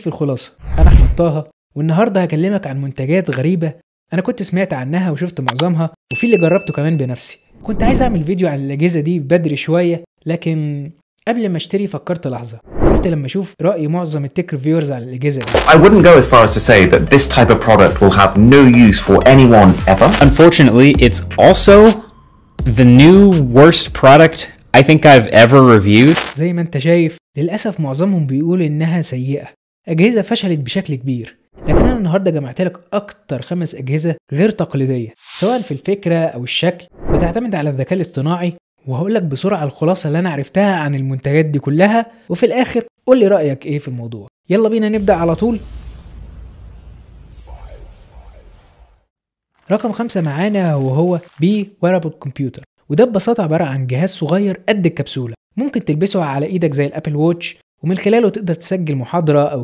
في الخلاصة، أنا أحمد طه، والنهاردة هكلمك عن منتجات غريبة أنا كنت سمعت عنها وشفت معظمها وفي اللي جربته كمان بنفسي. كنت عايز أعمل فيديو عن الأجهزة دي بدري شوية، لكن قبل ما اشتري فكرت لحظة، قلت لما أشوف رأي معظم التك ريفيورز على الأجهزة دي. I wouldn't go as far as to say that this type of product will have no use for anyone ever. Unfortunately, it's also the new worst product I think I've ever reviewed. زي ما انت شايف للأسف معظمهم بيقول إنها سيئة، أجهزة فشلت بشكل كبير. لكن أنا النهاردة جمعت لك أكتر 5 أجهزة غير تقليدية سواء في الفكرة أو الشكل، بتعتمد على الذكاء الاصطناعي، وهقولك بسرعة الخلاصة اللي أنا عرفتها عن المنتجات دي كلها، وفي الآخر قولي رأيك إيه في الموضوع. يلا بينا نبدأ على طول. رقم 5 معانا وهو بي ويرابل كمبيوتر، وده ببساطة عبارة عن جهاز صغير قد الكبسولة، ممكن تلبسه على ايدك زي الابل ووتش، ومن خلاله تقدر تسجل محاضرة او